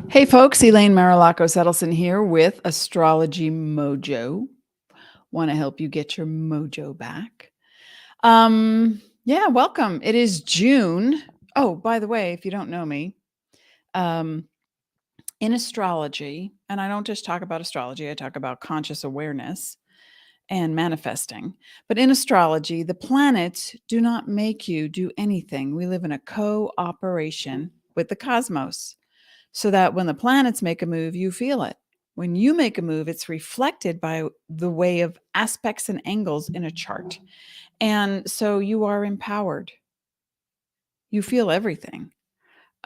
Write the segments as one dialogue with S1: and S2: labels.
S1: Hey folks, Elaine Marolakos Edelson here with AstrologyMojo. Want to help you get your mojo back. Welcome. It is June. Oh, by the way, if you don't know me, in astrology, and I don't just talk about astrology, I talk about conscious awareness and manifesting. But in astrology, the planets do not make you do anything. We live in a cooperation with the cosmos, so that when the planets make a move, you feel it. When you make a move, it's reflected by the way of aspects and angles in a chart. And so you are empowered. You feel everything.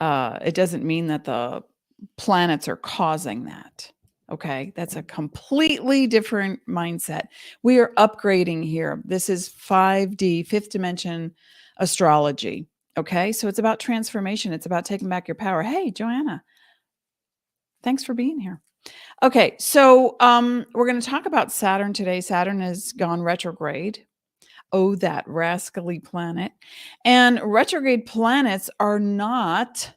S1: It doesn't mean that the planets are causing that. Okay. That's a completely different mindset. We are upgrading here. This is 5D, fifth dimension astrology. Okay. So it's about transformation. It's about taking back your power. Hey, Joanna, thanks for being here. Okay, so we're going to talk about Saturn today. Saturn has gone retrograde. Oh, that rascally planet. And retrograde planets are not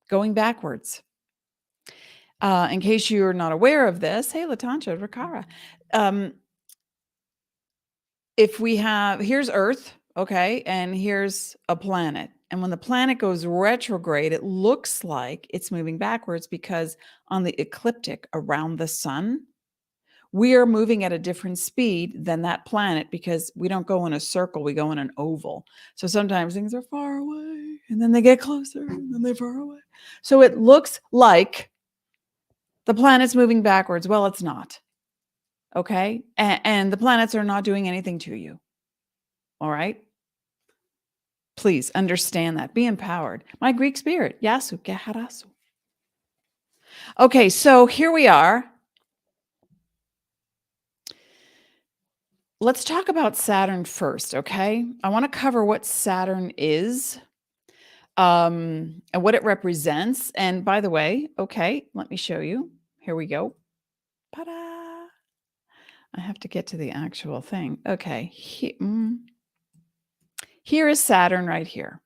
S1: going backwards. In case you're not aware of this, hey, Latanja, Rakara. If we have, here's Earth, okay, and here's a planet. And when the planet goes retrograde, it looks like it's moving backwards because on the ecliptic around the sun, we are moving at a different speed than that planet because we don't go in a circle, we go in an oval. So sometimes things are far away and then they get closer and then they're far away. So it looks like the planet's moving backwards. Well, it's not. Okay. And the planets are not doing anything to you. All right. Please understand that. Be empowered. My Greek spirit, Yasu Geharasu. Okay, so here we are. Let's talk about Saturn first, okay? I want to cover what Saturn is, and what it represents. And by the way, okay, let me show you. Here we go. Ta-da! I have to get to the actual thing. Okay. Here is Saturn right here.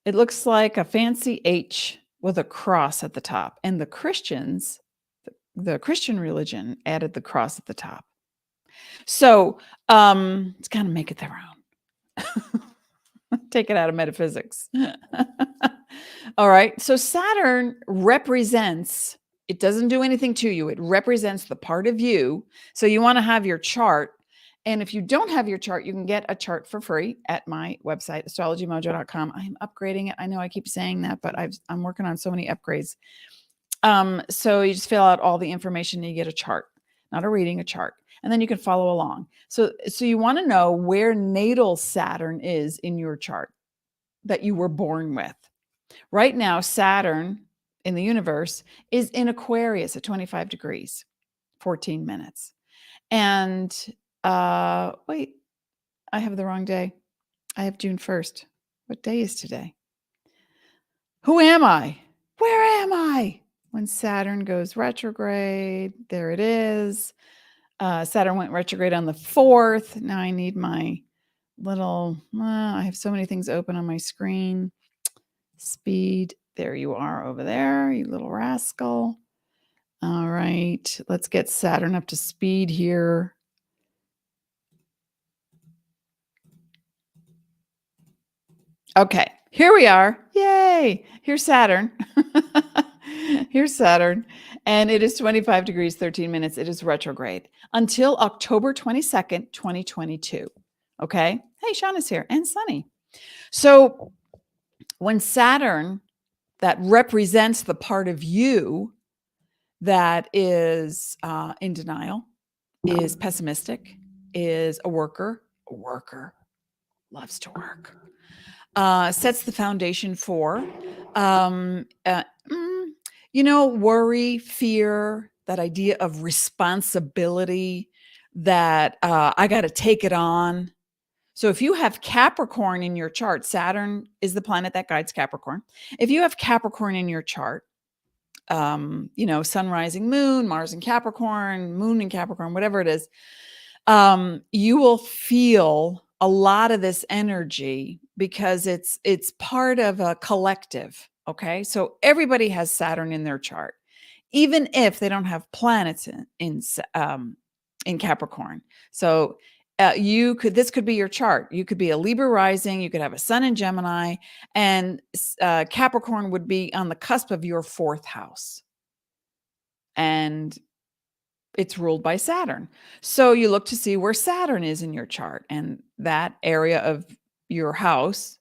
S1: It looks like a fancy H with a cross at the top. And the Christians, the Christian religion added the cross at the top. So it's kind of make it their own. Take it out of metaphysics. All right. So Saturn represents, it doesn't do anything to you. It represents the part of you. So you want to have your chart. And if you don't have your chart, you can get a chart for free at my website, astrologymojo.com. I am upgrading it. I know I keep saying that, but I'm working on so many upgrades. So you just fill out all the information and you get a chart, not a reading, a chart. And then you can follow along. So you want to know where natal Saturn is in your chart that you were born with. Right now, Saturn in the universe is in Aquarius at 25 degrees, 14 minutes. And wait, I have the wrong day. I have June 1st. What day is today? Who am I? Where am I? When Saturn goes retrograde, there it is. Saturn went retrograde on the 4th. Now I need my little, I have so many things open on my screen. Speed. There you are over there, you little rascal. All right, let's get Saturn up to speed here. Okay, here we are. Yay! Here's Saturn. Here's Saturn. And it is 25 degrees, 13 minutes. It is retrograde until October 22nd, 2022. Okay. Hey, Sean is here and Sunny. So when Saturn, that represents the part of you that is in denial, is pessimistic, is a worker, loves to work, sets the foundation for, worry, fear, that idea of responsibility, that I got to take it on. So if you have Capricorn in your chart, Saturn is the planet that guides Capricorn. If you have Capricorn in your chart, sun, rising, moon, Mars in Capricorn, moon in Capricorn, whatever it is, you will feel a lot of this energy because it's part of a collective. Okay, so everybody has Saturn in their chart, even if they don't have planets in Capricorn. So this could be your chart. You could be a Libra rising, you could have a Sun in Gemini, and Capricorn would be on the cusp of your 4th house, and it's ruled by Saturn. So you look to see where Saturn is in your chart, and that area of your house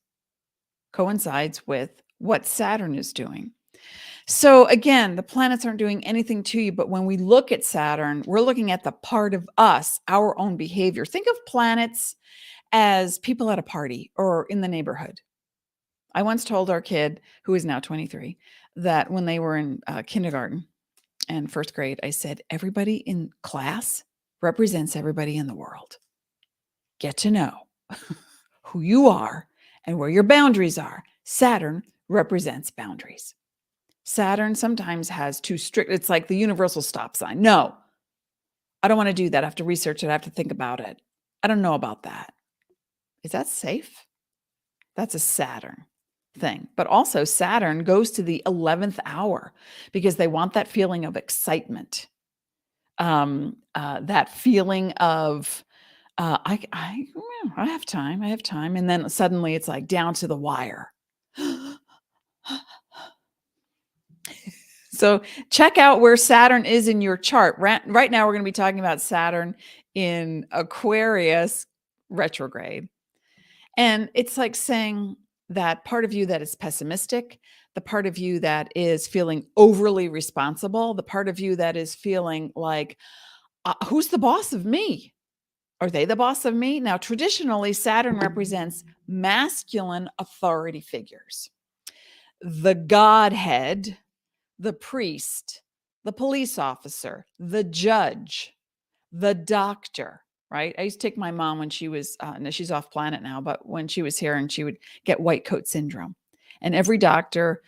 S1: coincides with what Saturn is doing. So again, the planets aren't doing anything to you, but when we look at Saturn, we're looking at the part of us, our own behavior. Think of planets as people at a party or in the neighborhood. I once told our kid, who is now 23, that when they were in kindergarten and 1st grade, I said, everybody in class represents everybody in the world. Get to know who you are and where your boundaries are. Saturn represents boundaries. Saturn sometimes has too strict, it's like the universal stop sign. No, I don't want to do that. I have to research it. I have to think about it. I don't know about that. Is that safe? That's a Saturn thing. But also Saturn goes to the 11th hour because they want that feeling of excitement. That feeling of, I have time. And then suddenly it's like down to the wire. So check out where Saturn is in your chart. Right now, we're going to be talking about Saturn in Aquarius retrograde. And it's like saying that part of you that is pessimistic, the part of you that is feeling overly responsible, the part of you that is feeling like, who's the boss of me? Are they the boss of me? Now, traditionally, Saturn represents masculine authority figures. The Godhead, the priest, the police officer, the judge, the doctor, right? I used to take my mom when she was, no, she's off planet now, but when she was here and she would get white coat syndrome. And every doctor,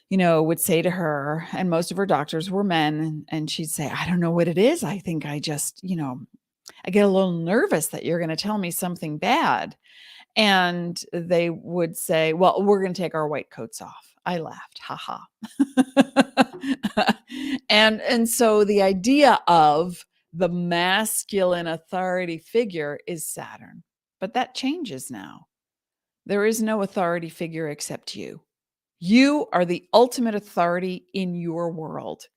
S1: would say to her, and most of her doctors were men, and she'd say, I don't know what it is. I think I just, I get a little nervous that you're going to tell me something bad. And they would say, well, we're going to take our white coats off. I laughed, haha. And so the idea of the masculine authority figure is Saturn, but that changes now. There is no authority figure except you. You are the ultimate authority in your world.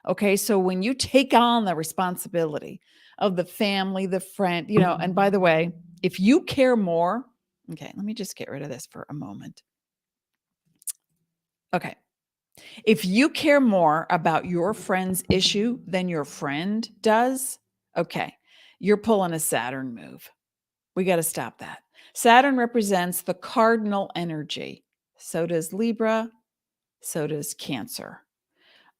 S1: Okay, so when you take on the responsibility of the family, the friend, and by the way, if you care more, okay, let me just get rid of this for a moment. Okay. If you care more about your friend's issue than your friend does, okay, you're pulling a Saturn move. We got to stop that. Saturn represents the cardinal energy. So does Libra, so does Cancer,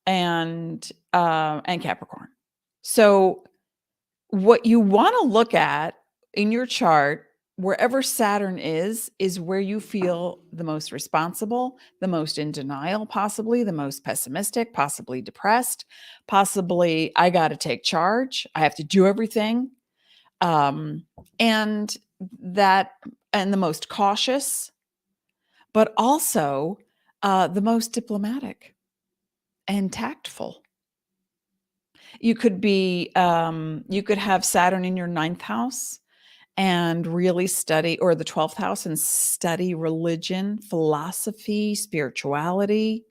S1: and Capricorn. So what you want to look at in your chart, wherever Saturn is where you feel the most responsible, the most in denial, possibly the most pessimistic, possibly depressed, possibly I got to take charge. I have to do everything. And the most cautious, but also the most diplomatic and tactful. You could have Saturn in your 9th house and really study, or the 12th house, and study religion, philosophy, spirituality.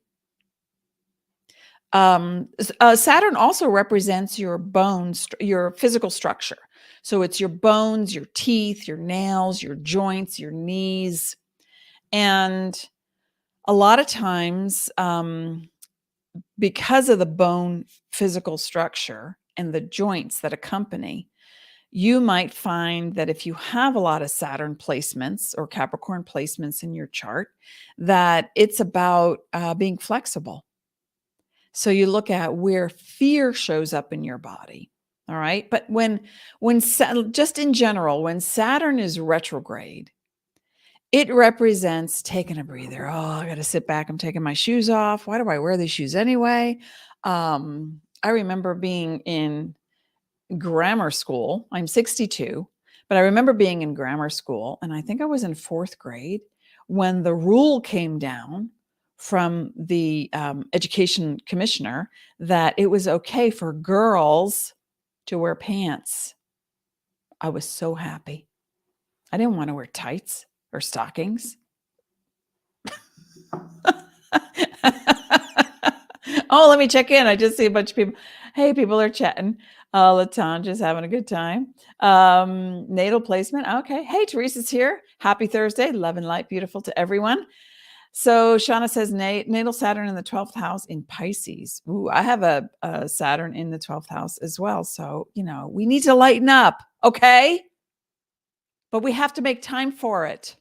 S1: Saturn also represents your bones, your physical structure. So it's your bones, your teeth, your nails, your joints, your knees. And a lot of times, because of the bone physical structure and the joints that accompany, you might find that if you have a lot of Saturn placements or Capricorn placements in your chart, that it's about being flexible. So you look at where fear shows up in your body. All right. But just in general, when Saturn is retrograde, it represents taking a breather. Oh, I got to sit back. I'm taking my shoes off. Why do I wear these shoes anyway? I remember being in grammar school. I'm 62, but I remember being in grammar school, and I think I was in 4th grade when the rule came down from the education commissioner that it was okay for girls to wear pants. I was so happy. I didn't want to wear tights or stockings. Oh, let me check in. I just see a bunch of people. Hey, people are chatting. Latanja's having a good time. Natal placement. Okay. Hey, Teresa's here. Happy Thursday. Love and light. Beautiful to everyone. So Shauna says natal Saturn in the 12th house in Pisces. Ooh, I have a Saturn in the 12th house as well. So, we need to lighten up. Okay. But we have to make time for it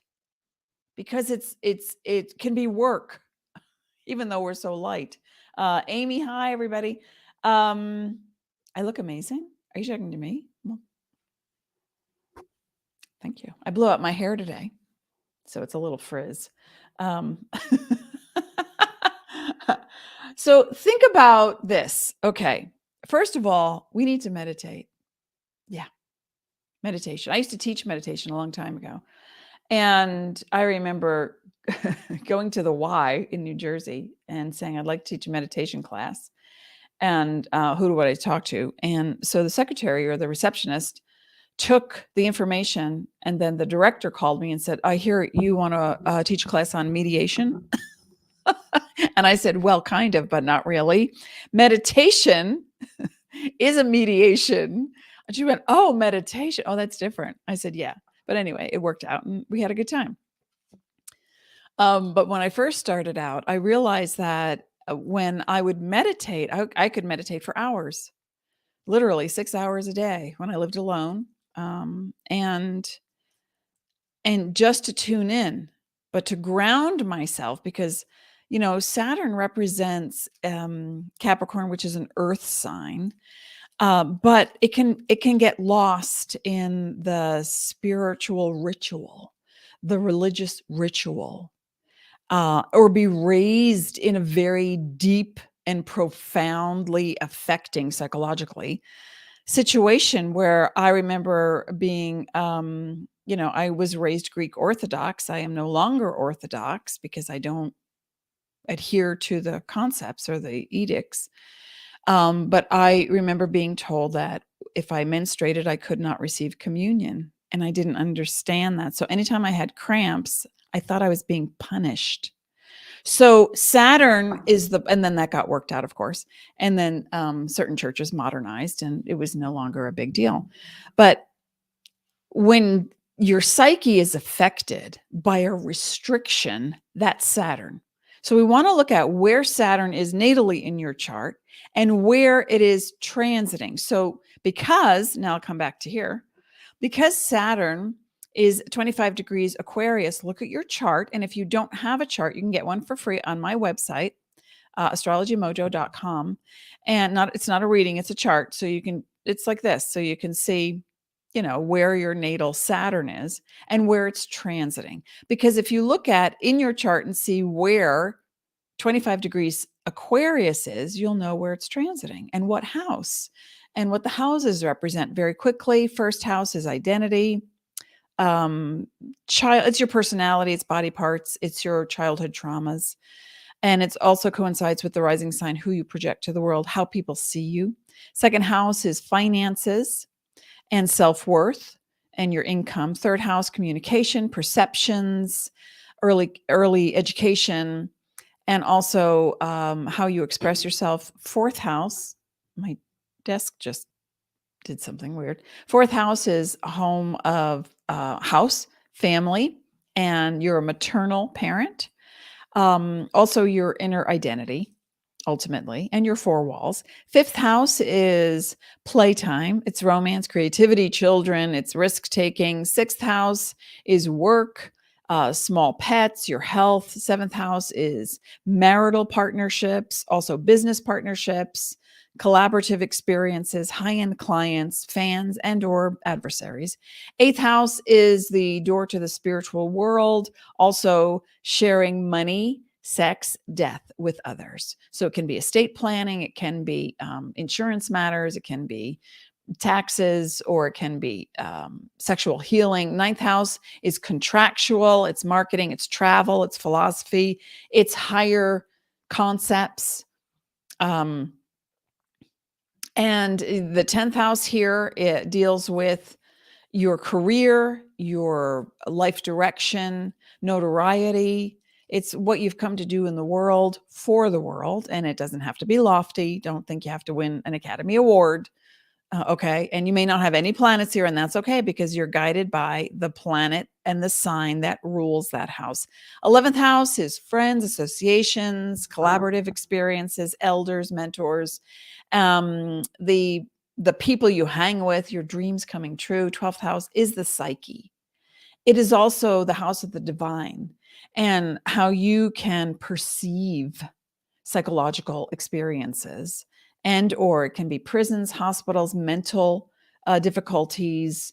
S1: because it can be work, even though we're so light. Amy, hi, everybody. I look amazing. Are you talking to me? Well, thank you. I blew out my hair today, so it's a little frizz. So think about this. Okay. First of all, we need to meditate. Yeah. Meditation. I used to teach meditation a long time ago. And I remember going to the Y in New Jersey and saying, I'd like to teach a meditation class. And who do I talk to? And so the secretary or the receptionist took the information, and then the director called me and said, I hear you want to teach a class on mediation. And I said, well, kind of, but not really. Meditation is a mediation. And she went, oh, meditation. Oh, that's different. I said, yeah. But anyway, it worked out and we had a good time. But when I first started out, I realized that when I would meditate, I could meditate for hours, literally 6 hours a day when I lived alone. And just to tune in, but to ground myself because, Saturn represents Capricorn, which is an earth sign. But it can get lost in the spiritual ritual, the religious ritual, or be raised in a very deep and profoundly affecting psychologically situation where I remember being, I was raised Greek Orthodox. I am no longer Orthodox because I don't adhere to the concepts or the edicts. But I remember being told that if I menstruated, I could not receive communion. And I didn't understand that. So anytime I had cramps, I thought I was being punished. So Saturn is and then that got worked out, of course. And then certain churches modernized and it was no longer a big deal. But when your psyche is affected by a restriction, that's Saturn. So we want to look at where Saturn is natally in your chart and where it is transiting. So now I'll come back to here, because Saturn is 25 degrees Aquarius, look at your chart. And if you don't have a chart, you can get one for free on my website, astrologymojo.com. And it's not a reading, it's a chart. So it's like this. So you can see, where your natal Saturn is and where it's transiting. Because if you look in your chart and see where 25 degrees Aquarius is, you'll know where it's transiting and what house and what the houses represent very quickly. First house is identity. It's your personality, it's body parts, it's your childhood traumas. And it also coincides with the rising sign, who you project to the world, how people see you. Second house is finances and self-worth and your income. Third house, communication, perceptions, early education, and also how you express yourself. Fourth house, my desk just did something weird. Fourth house is a home of house, family, and you're a maternal parent. Also your inner identity, ultimately, and your four walls. Fifth house is playtime. It's romance, creativity, children, it's risk-taking. Sixth house is work, small pets, your health. Seventh house is marital partnerships, also business partnerships, collaborative experiences, high-end clients, fans, and or adversaries. Eighth house is the door to the spiritual world, also sharing money, sex, death with others. So it can be estate planning, it can be insurance matters, it can be taxes, or it can be sexual healing. Ninth house is contractual, it's marketing, it's travel, it's philosophy, it's higher concepts. And the 10th house here, it deals with your career, your life direction, notoriety. It's what you've come to do in the world for the world. And it doesn't have to be lofty. Don't think you have to win an Academy Award. Okay. And you may not have any planets here, and that's okay, because you're guided by the planet and the sign that rules that house. 11th house is friends, associations, collaborative experiences, elders, mentors, the people you hang with, your dreams coming true. 12th house is the psyche. It is also the house of the divine and how you can perceive psychological experiences, and or it can be prisons, hospitals, mental difficulties,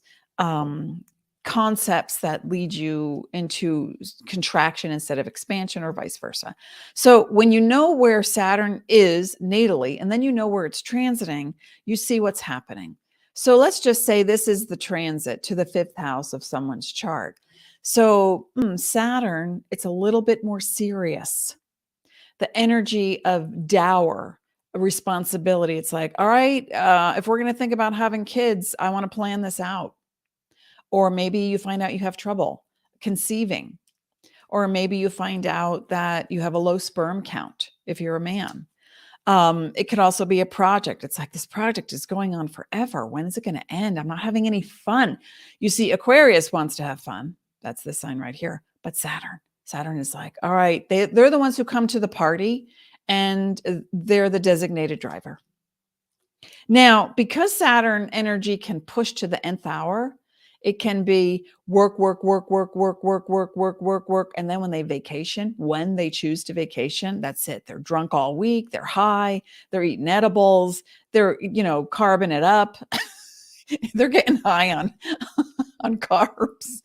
S1: concepts that lead you into contraction instead of expansion, or vice versa. So when you know where Saturn is natally, and then you know where it's transiting, you see what's happening. So let's just say this is the transit to the 5th house of someone's chart. So Saturn, it's a little bit more serious. The energy of dower, responsibility. It's like, all right, if we're going to think about having kids, I want to plan this out. Or maybe you find out you have trouble conceiving. Or maybe you find out that you have a low sperm count if you're a man. It could also be a project. It's like, this project is going on forever. When is it going to end? I'm not having any fun. You see, Aquarius wants to have fun. That's the sign right here. But Saturn is like, all right, they're the ones who come to the party, and they're the designated driver. Now, because Saturn energy can push to the nth hour, it can be work, work, work, work, work, work, work, work, work, work. And then when they choose to vacation, that's it. They're drunk all week. They're high. They're eating edibles. They're, carbing it up. They're getting high on carbs.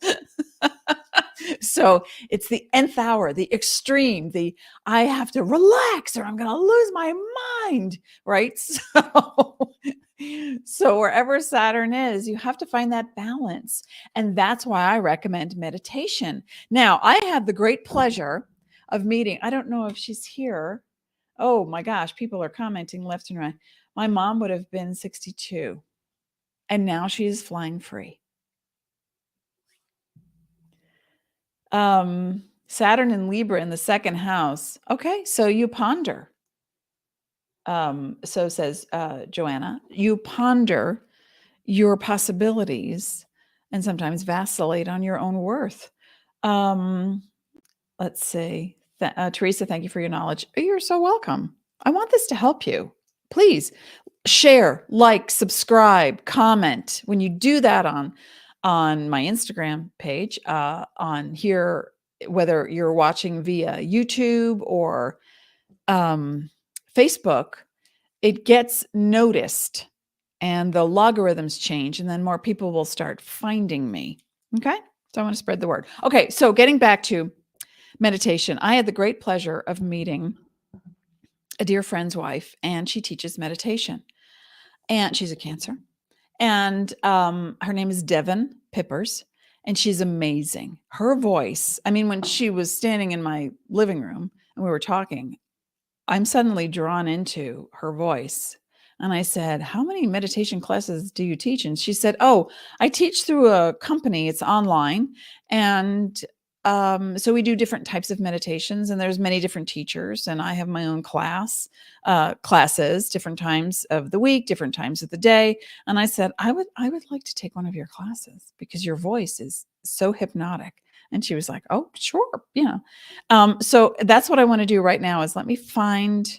S1: So it's the nth hour, the extreme, I have to relax or I'm going to lose my mind, right? So wherever Saturn is, you have to find that balance. And that's why I recommend meditation. Now, I had the great pleasure of meeting, I don't know if she's here. Oh my gosh, people are commenting left and right. My mom would have been 62, and now she is flying free. Saturn in Libra in the 2nd house. Okay, so you ponder. So says Joanna, you ponder your possibilities and sometimes vacillate on your own worth. Let's see. Teresa, thank you for your knowledge. You're so welcome. I want this to help you. Please share, like, subscribe, comment. When you do that on my Instagram page, on here, whether you're watching via YouTube or Facebook, it gets noticed and the logarithms change, and then more people will start finding me. Okay. So I want to spread the word. Okay. So getting back to meditation, I had the great pleasure of meeting a dear friend's wife, and she teaches meditation, and she's a Cancer. And her name is Devin Pippers, and she's amazing. Her voice, I mean, when she was standing in my living room and we were talking, I'm suddenly drawn into her voice. And I said, how many meditation classes do you teach? And she said, oh, I teach through a company. It's online. And so we do different types of meditations, and there's many different teachers, and I have my own classes, different times of the week, different times of the day. And I said, I would like to take one of your classes because your voice is so hypnotic. And she was like, oh, sure. So that's what I want to do right now is let me find,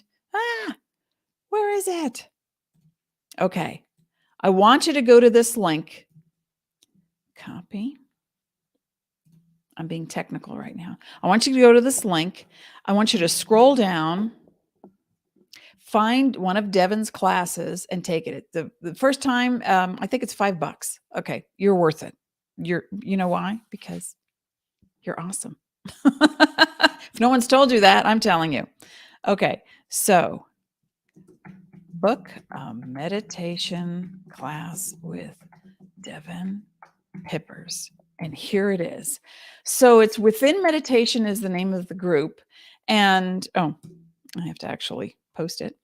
S1: where is it? Okay. I want you to go to this link. Copy. I'm being technical right now. I want you to go to this link. I want you to scroll down, find one of Devin's classes and take it. The first time, I think it's $5. Okay. You're worth it. You know why? Because you're awesome. If no one's told you that, I'm telling you. Okay. So Book a meditation class with Devin Pippers. And here it is. So it's Within Meditation is the name of the group. And I have to actually post it.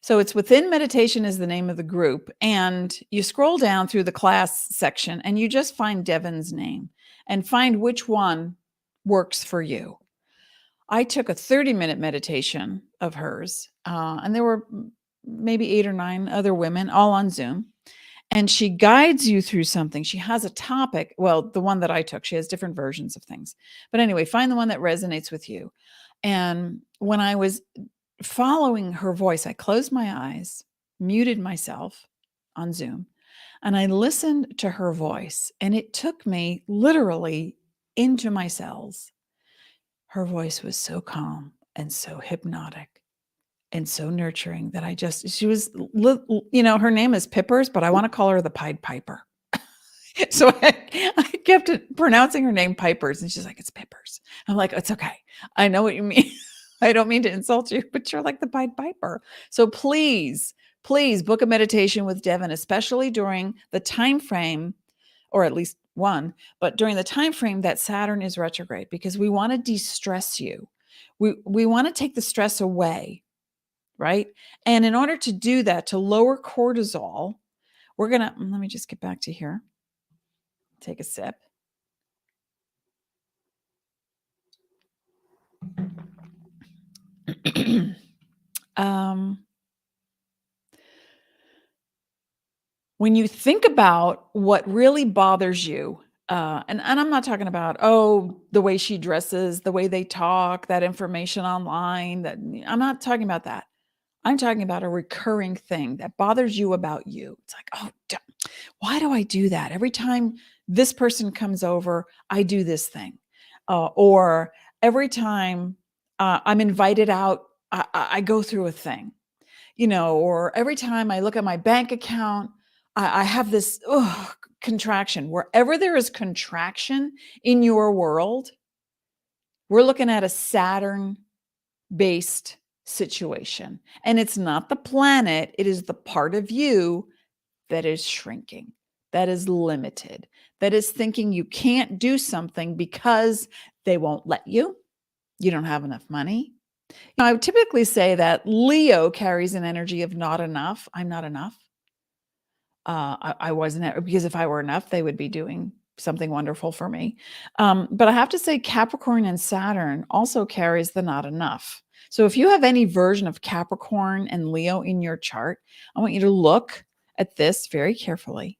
S1: So it's Within Meditation is the name of the group. And you scroll down through the class section and you just find Devin's name and find which one works for you. I took a 30-minute meditation of hers, and there were maybe 8 or 9 other women, all on Zoom. And she guides you through something. She has a topic. Well, the one that I took, she has different versions of things. But anyway, find the one that resonates with you. And when I was following her voice, I closed my eyes, muted myself on Zoom, and I listened to her voice. And it took me literally into my cells. Her voice was so calm and so hypnotic and so nurturing that she was, her name is Pippers, but I want to call her the Pied Piper. So I kept pronouncing her name Pipers, and she's like, it's Pippers. I'm like, it's okay. I know what you mean. I don't mean to insult you, but you're like the Pied Piper. So please book a meditation with Devin, especially during the time frame, or at least one, but during the time frame that Saturn is retrograde, because we want to de-stress you. We want to take the stress away. Right? And in order to do that, to lower cortisol, let me just get back to here. Take a sip. When you think about what really bothers you, and I'm not talking about, the way she dresses, the way they talk, that information online, I'm not talking about that. I'm talking about a recurring thing that bothers you about you. It's like, why do I do that? Every time this person comes over, I do this thing. Or every time I'm invited out, I go through a thing. Or every time I look at my bank account, I have this contraction. Wherever there is contraction in your world, we're looking at a Saturn-based situation. And it's not the planet, it is the part of you that is shrinking, that is limited, that is thinking you can't do something because they won't let you. You don't have enough money. I would typically say that Leo carries an energy of not enough. I'm not enough. I wasn't, because if I were enough, they would be doing something wonderful for me. But I have to say Capricorn and Saturn also carries the not enough. So if you have any version of Capricorn and Leo in your chart, I want you to look at this very carefully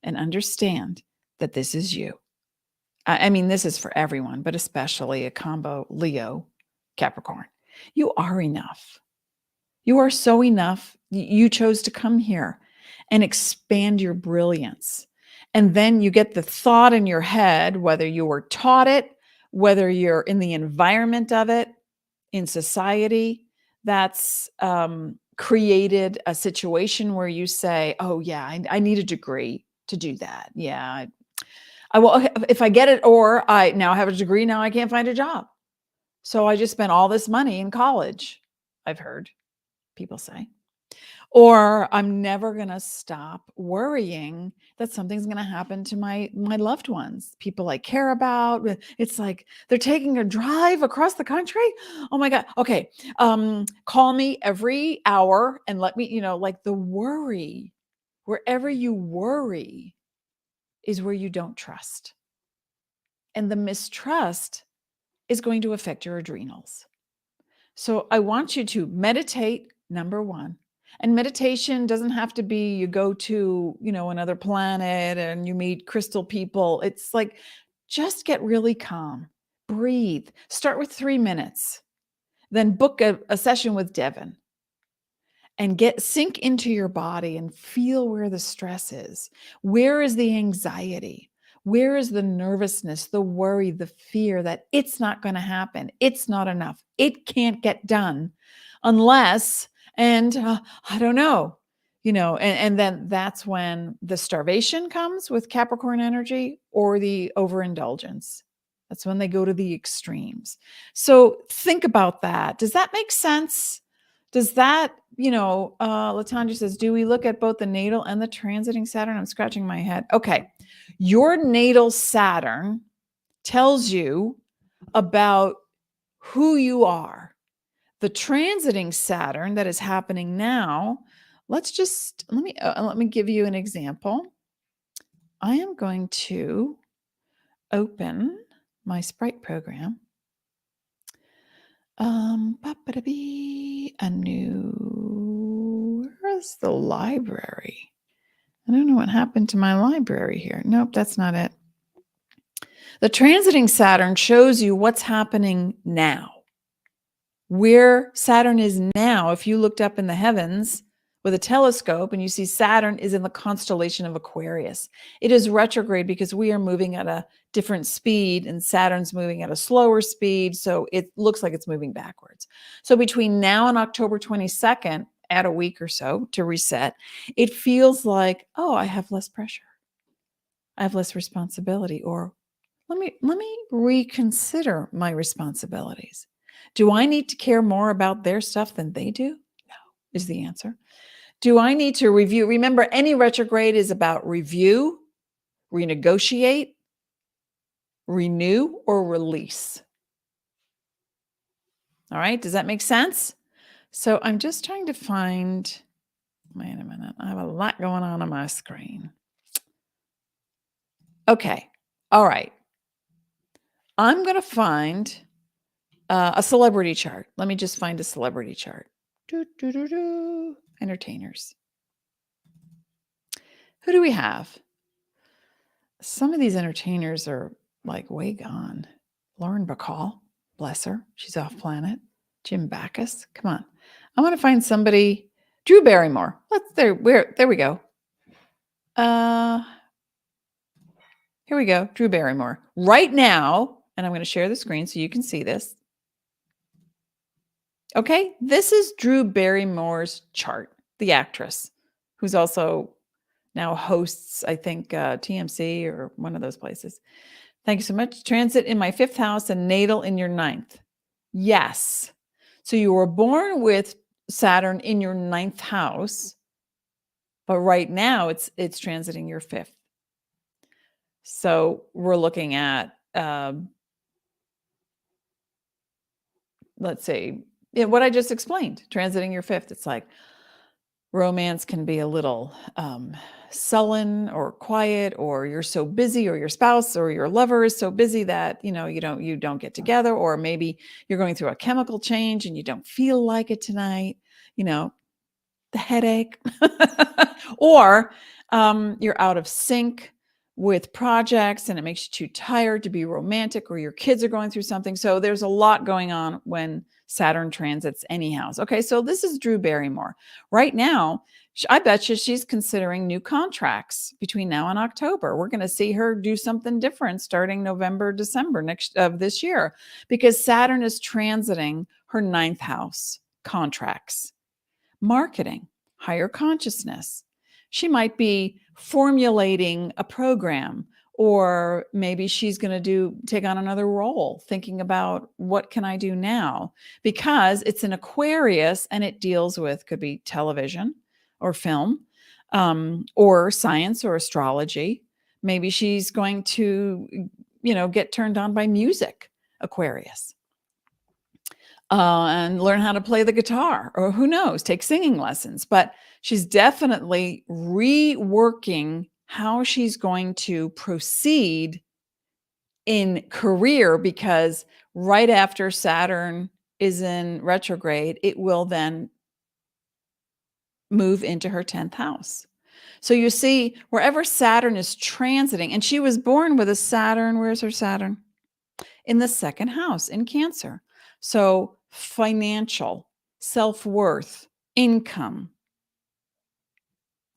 S1: and understand that this is you. I mean, this is for everyone, but especially a combo Leo, Capricorn. You are enough. You are so enough. You chose to come here and expand your brilliance. And then you get the thought in your head, whether you were taught it, whether you're in the environment of it, in society, that's created a situation where you say, oh yeah, I need a degree to do that. Yeah, I will, if I get it, or I now have a degree, now I can't find a job. So I just spent all this money in college, I've heard people say. Or I'm never going to stop worrying that something's going to happen to my loved ones, people I care about. It's like they're taking a drive across the country. Oh my God. Okay. Call me every hour and let me, like the worry, wherever you worry is where you don't trust. And the mistrust is going to affect your adrenals. So I want you to meditate, number one. And meditation doesn't have to be you go to, another planet and you meet crystal people. It's like, just get really calm, breathe, start with 3 minutes, then book a session with Devin and sink into your body and feel where the stress is. Where is the anxiety? Where is the nervousness, the worry, the fear that it's not going to happen? It's not enough. It can't get done unless, and I don't know, and then that's when the starvation comes with Capricorn energy, or the overindulgence. That's when they go to the extremes. So think about that. Does that make sense? Does that, Latanya says, do we look at both the natal and the transiting Saturn? I'm scratching my head. Okay. Your natal Saturn tells you about who you are. The transiting Saturn that is happening now, let me give you an example. I am going to open my Sprite program. Where's the library? I don't know what happened to my library here. Nope, that's not it. The transiting Saturn shows you what's happening now. Where Saturn is now, if you looked up in the heavens with a telescope and you see Saturn is in the constellation of Aquarius. It is retrograde because we are moving at a different speed and Saturn's moving at a slower speed. So it looks like it's moving backwards. So between now and October 22nd, add a week or so to reset, it feels like, oh, I have less pressure. I have less responsibility, or let me reconsider my responsibilities. Do I need to care more about their stuff than they do? No, is the answer. Do I need to review? Remember, any retrograde is about review, renegotiate, renew, or release. All right, does that make sense? So I'm just trying to find, wait a minute, I have a lot going on my screen. Okay, all right. I'm going to find a celebrity chart. Let me just find a celebrity chart. Entertainers. Who do we have? Some of these entertainers are like way gone. Lauren Bacall, bless her. She's off planet. Jim Backus. Come on. I want to find somebody. Drew Barrymore. There we go. Here we go. Drew Barrymore. Right now, and I'm going to share the screen so you can see this. Okay, this is Drew Barrymore's chart, the actress, who's also now hosts, I think, TMC or one of those places. Thank you so much. Transit in my 5th house and natal in your 9th. Yes. So you were born with Saturn in your 9th house, but right now it's transiting your 5th. So we're looking at, let's say, what I just explained, transiting your 5th. It's like romance can be a little sullen or quiet, or you're so busy, or your spouse or your lover is so busy that you don't get together, or maybe you're going through a chemical change and you don't feel like it tonight, the headache, or you're out of sync with projects and it makes you too tired to be romantic, or your kids are going through something. So there's a lot going on when Saturn transits any house. Okay, so this is Drew Barrymore. Right now, I bet you she's considering new contracts between now and October. We're going to see her do something different starting November, December of this year, because Saturn is transiting her 9th house. Contracts, marketing, higher consciousness. She might be formulating a program, or maybe she's going to take on another role, thinking about what can I do now, because it's an Aquarius and it deals with, could be television or film, or science or astrology. Maybe she's going to, get turned on by music, Aquarius. And learn how to play the guitar, or who knows, take singing lessons. But she's definitely reworking how she's going to proceed in career, because right after Saturn is in retrograde, it will then move into her 10th house. So you see, wherever Saturn is transiting, and she was born with a Saturn, where's her Saturn? In the 2nd house in Cancer. So financial, self-worth, income.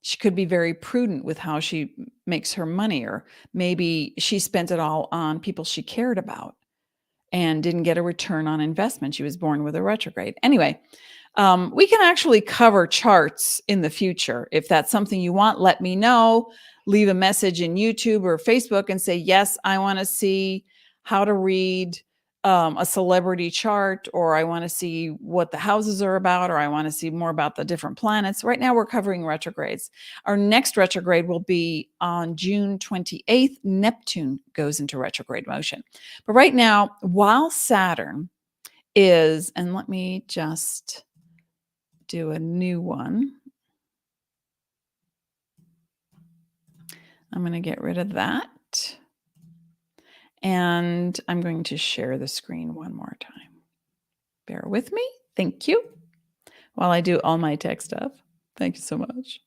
S1: She could be very prudent with how she makes her money, or maybe she spent it all on people she cared about and didn't get a return on investment. She was born with a retrograde. Anyway, we can actually cover charts in the future. If that's something you want, let me know. Leave a message in YouTube or Facebook and say, yes, I want to see how to read a celebrity chart, or I want to see what the houses are about, or I want to see more about the different planets. Right now we're covering retrogrades. Our next retrograde will be on June 28th. Neptune goes into retrograde motion. But right now, while Saturn is, and let me just do a new one. I'm going to get rid of that. And I'm going to share the screen one more time. Bear with me. Thank you. While I do all my tech stuff. Thank you so much.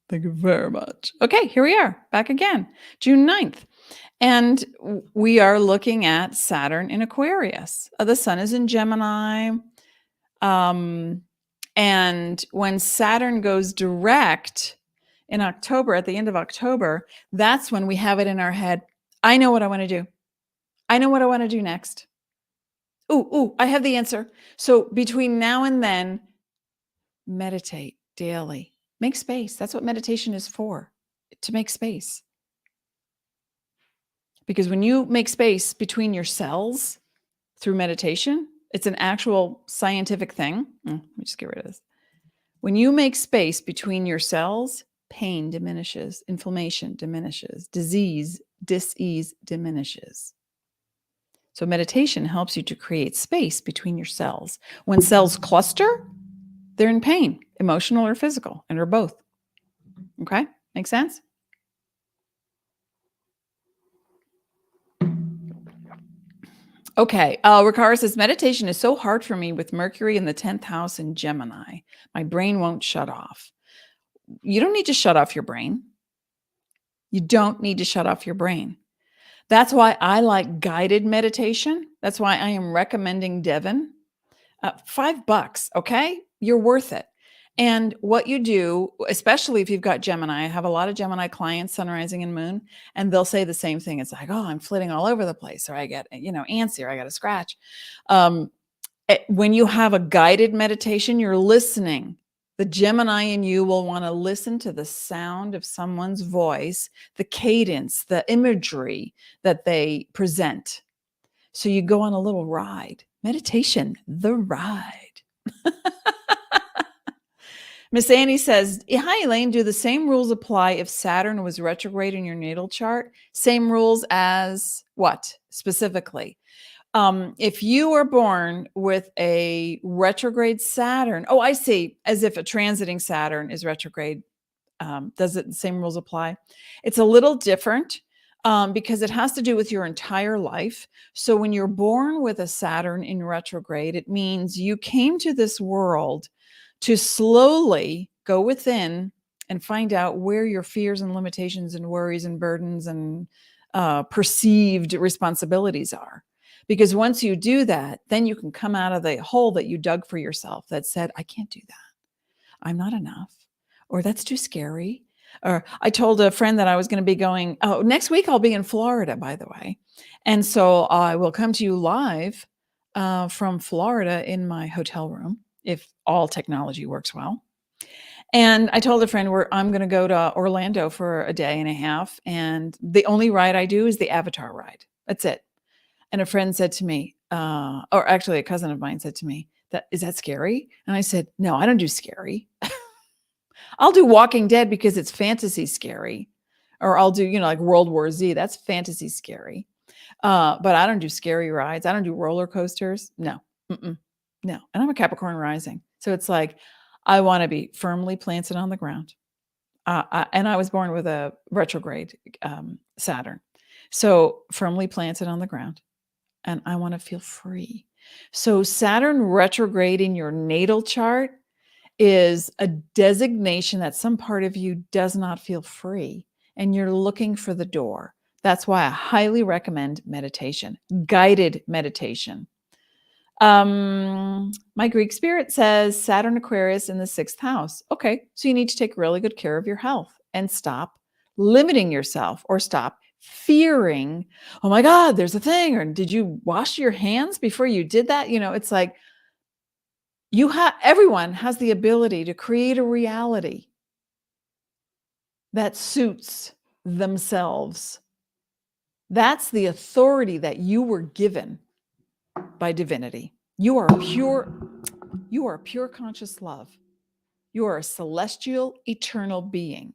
S1: Thank you very much. Okay, here we are, back again, June 9th. And we are looking at Saturn in Aquarius. The sun is in Gemini. And when Saturn goes direct in October, at the end of October, that's when we have it in our head. I know what I want to do. I know what I want to do next. Ooh, I have the answer. So between now and then, meditate daily. Make space. That's what meditation is for, to make space. Because when you make space between your cells through meditation, it's an actual scientific thing. Let me just get rid of this. When you make space between your cells, pain diminishes, inflammation diminishes, dis-ease diminishes. So meditation helps you to create space between your cells. When cells cluster, they're in pain, emotional or physical, and or both. Okay, make sense? Okay, Ricard says, meditation is so hard for me with Mercury in the 10th house in Gemini. My brain won't shut off. You don't need to shut off your brain. You don't need to shut off your brain. That's why I like guided meditation. That's why I am recommending Devin. $5, okay? You're worth it. And what you do, especially if you've got Gemini, I have a lot of Gemini clients, sun, rising, and moon, and they'll say the same thing. It's like, oh, I'm flitting all over the place, or I get, antsy, or I got a scratch. When you have a guided meditation, you're listening. The Gemini in you will want to listen to the sound of someone's voice, the cadence, the imagery that they present. So you go on a little ride. Meditation, the ride. Miss Annie says, hi, Elaine, do the same rules apply if Saturn was retrograde in your natal chart? Same rules as what specifically? If you were born with a retrograde Saturn, oh, I see, as if a transiting Saturn is retrograde, does it the same rules apply? It's a little different because it has to do with your entire life. So when you're born with a Saturn in retrograde, it means you came to this world to slowly go within and find out where your fears and limitations and worries and burdens and perceived responsibilities are. Because once you do that, then you can come out of the hole that you dug for yourself that said, I can't do that. I'm not enough. Or that's too scary. Or I told a friend that I was going to be going, next week I'll be in Florida, by the way. And so I will come to you live from Florida in my hotel room, if all technology works well. And I told a friend I'm going to go to Orlando for a day and a half. And the only ride I do is the Avatar ride. That's it. And a friend said to me, or actually a cousin of mine said to me, is that scary? And I said, no, I don't do scary. I'll do Walking Dead because it's fantasy scary. Or I'll do, like World War Z. That's fantasy scary. But I don't do scary rides. I don't do roller coasters. No. No. And I'm a Capricorn rising. So it's like, I want to be firmly planted on the ground. And I was born with a retrograde Saturn. So firmly planted on the ground. And I want to feel free. So Saturn retrograde in your natal chart is a designation that some part of you does not feel free and you're looking for the door. That's why I highly recommend meditation, guided meditation. My Greek spirit says Saturn Aquarius in the 6th house. Okay, so you need to take really good care of your health and stop limiting yourself or stop fearing, oh my God, there's a thing. Or did you wash your hands before you did that? It's like everyone has the ability to create a reality that suits themselves. That's the authority that you were given. by divinity. You are pure conscious love. You are a celestial, eternal being.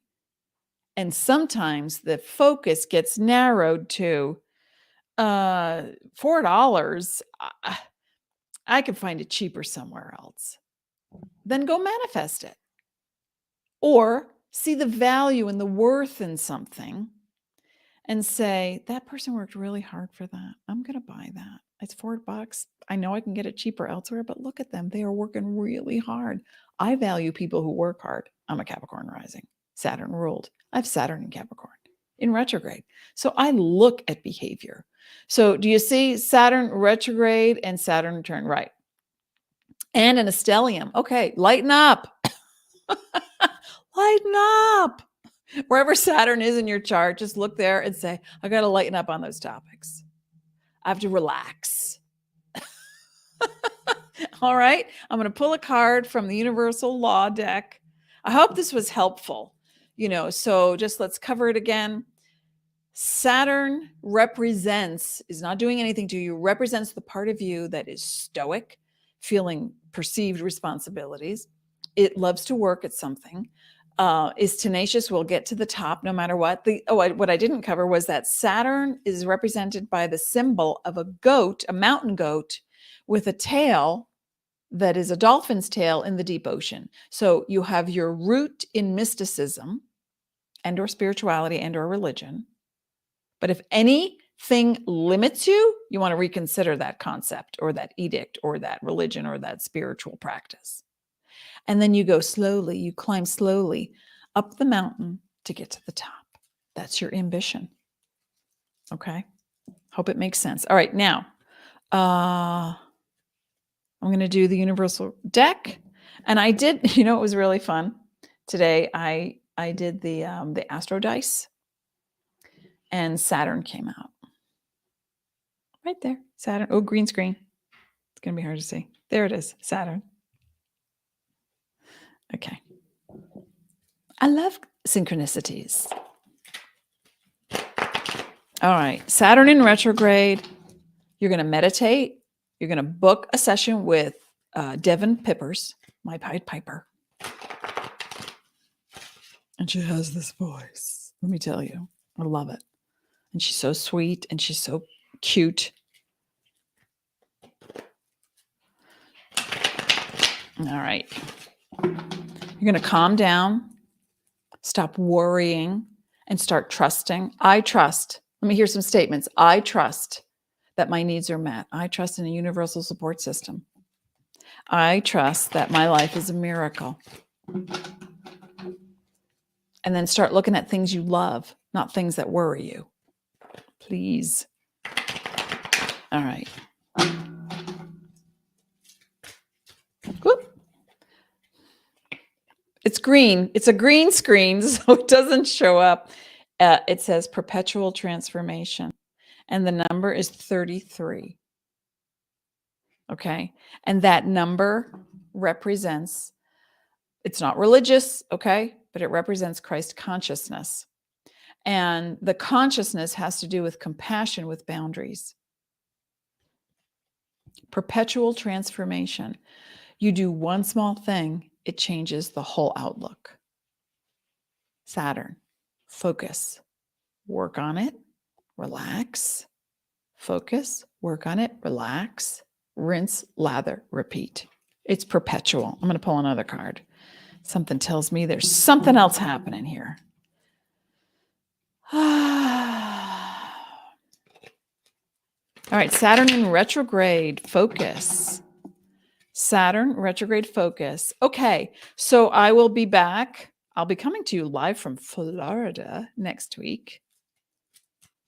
S1: And sometimes the focus gets narrowed to $4. I could find it cheaper somewhere else. Then go manifest it. Or see the value and the worth in something and say, that person worked really hard for that. I'm going to buy that. It's $4. I know I can get it cheaper elsewhere, but look at them. They are working really hard. I value people who work hard. I'm a Capricorn rising. Saturn ruled. I have Saturn in Capricorn in retrograde. So I look at behavior. So do you see Saturn retrograde and Saturn return? Right. And an stellium. Okay, lighten up. Lighten up. Wherever Saturn is in your chart, just look there and say, I got to lighten up on those topics. I have to relax. All right. I'm going to pull a card from the Universal Law deck. I hope this was helpful. So just let's cover it again. Saturn represents, is not doing anything to you, represents the part of you that is stoic, feeling perceived responsibilities. It loves to work at something. Is tenacious, will get to the top no matter what. What I didn't cover was that Saturn is represented by the symbol of a goat, a mountain goat, with a tail that is a dolphin's tail in the deep ocean. So you have your root in mysticism and or spirituality and or religion. But if anything limits you, you want to reconsider that concept or that edict or that religion or that spiritual practice. And then you go slowly, you climb slowly up the mountain to get to the top. That's your ambition. Okay. Hope it makes sense. All right. Now, I'm going to do the universal deck. And I did, it was really fun. Today, I did the Astro Dice. And Saturn came out. Right there. Saturn. Oh, green screen. It's going to be hard to see. There it is. Saturn. Okay. I love synchronicities. All right. Saturn in retrograde. You're going to meditate. You're going to book a session with Devin Pippers, my Pied Piper. And she has this voice. Let me tell you. I love it. And she's so sweet and she's so cute. All right. You're going to calm down, stop worrying, and start trusting. I trust. Let me hear some statements. I trust that my needs are met. I trust in a universal support system. I trust that my life is a miracle. And then start looking at things you love, not things that worry you. Please. All right. Whoop. It's green. It's a green screen, so it doesn't show up. It says perpetual transformation. And the number is 33. Okay. And that number represents, it's not religious, okay, but it represents Christ consciousness. And the consciousness has to do with compassion with boundaries. Perpetual transformation. You do one small thing, it changes the whole outlook. Saturn, focus, work on it, relax, focus, work on it, relax, rinse, lather, repeat. It's perpetual. I'm going to pull another card. Something tells me there's something else happening here. All right, Saturn in retrograde, focus. Saturn retrograde focus. Okay, so I will be back. I'll be coming to you live from Florida next week,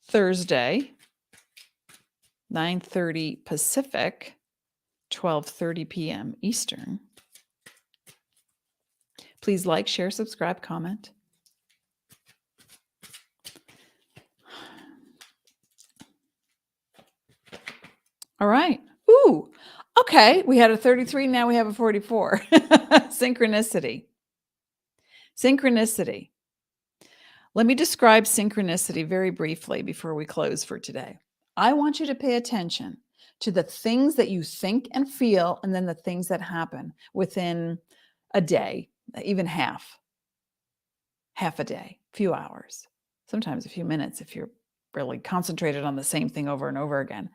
S1: Thursday, 9:30 Pacific, 12:30 p.m. Eastern. Please like, share, subscribe, comment. All right. Ooh, okay. We had a 33. Now we have a 44. Synchronicity. Synchronicity. Let me describe synchronicity very briefly before we close for today. I want you to pay attention to the things that you think and feel, and then the things that happen within a day, even half a day, few hours, sometimes a few minutes if you're really concentrated on the same thing over and over again.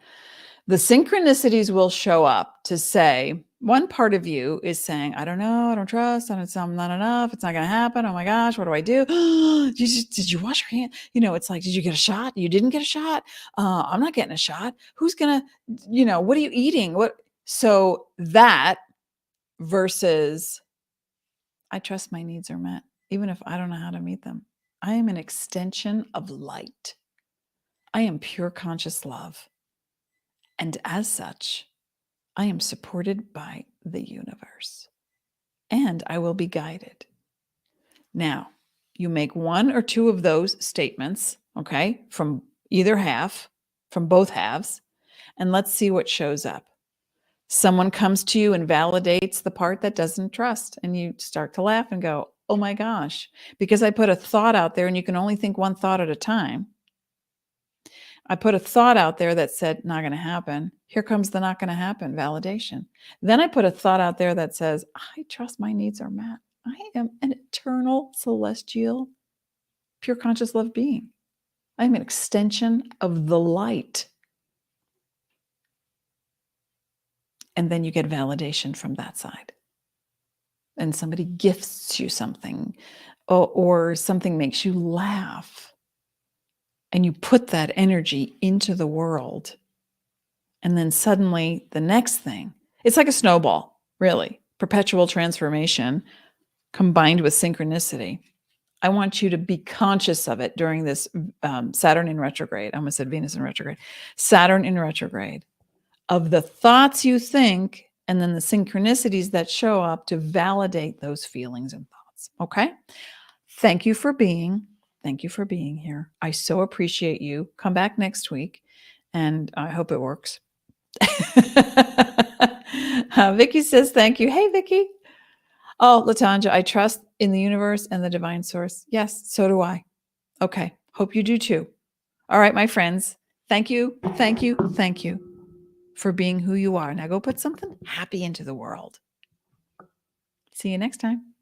S1: The synchronicities will show up to say, one part of you is saying, I don't know, I don't trust, I'm not enough, it's not going to happen. Oh my gosh, what do I do? Did you wash your hand? It's like, did you get a shot? You didn't get a shot? I'm not getting a shot. Who's going to, what are you eating? So that versus, I trust my needs are met, even if I don't know how to meet them. I am an extension of light. I am pure conscious love. And as such, I am supported by the universe, and I will be guided. Now, you make one or two of those statements, okay, from either half, from both halves, and let's see what shows up. Someone comes to you and validates the part that doesn't trust, and you start to laugh and go, oh my gosh, because I put a thought out there and you can only think one thought at a time. I put a thought out there that said, not going to happen. Here comes the not going to happen validation. Then I put a thought out there that says, I trust my needs are met. I am an eternal, celestial, pure conscious love being. I am an extension of the light. And then you get validation from that side. And somebody gifts you something, or something makes you laugh. And you put that energy into the world. And then suddenly the next thing, it's like a snowball, really. Perpetual transformation combined with synchronicity. I want you to be conscious of it during this Saturn in retrograde. I almost said Venus in retrograde. Saturn in retrograde. Of the thoughts you think, and then the synchronicities that show up to validate those feelings and thoughts. Okay? Thank you for being here. I so appreciate you. Come back next week, and I hope it works. Vicky says thank you. Hey, Vicky. Oh, Latanja, I trust in the universe and the divine source. Yes, so do I. Okay, hope you do too. All right, my friends. Thank you for being who you are. Now go put something happy into the world. See you next time.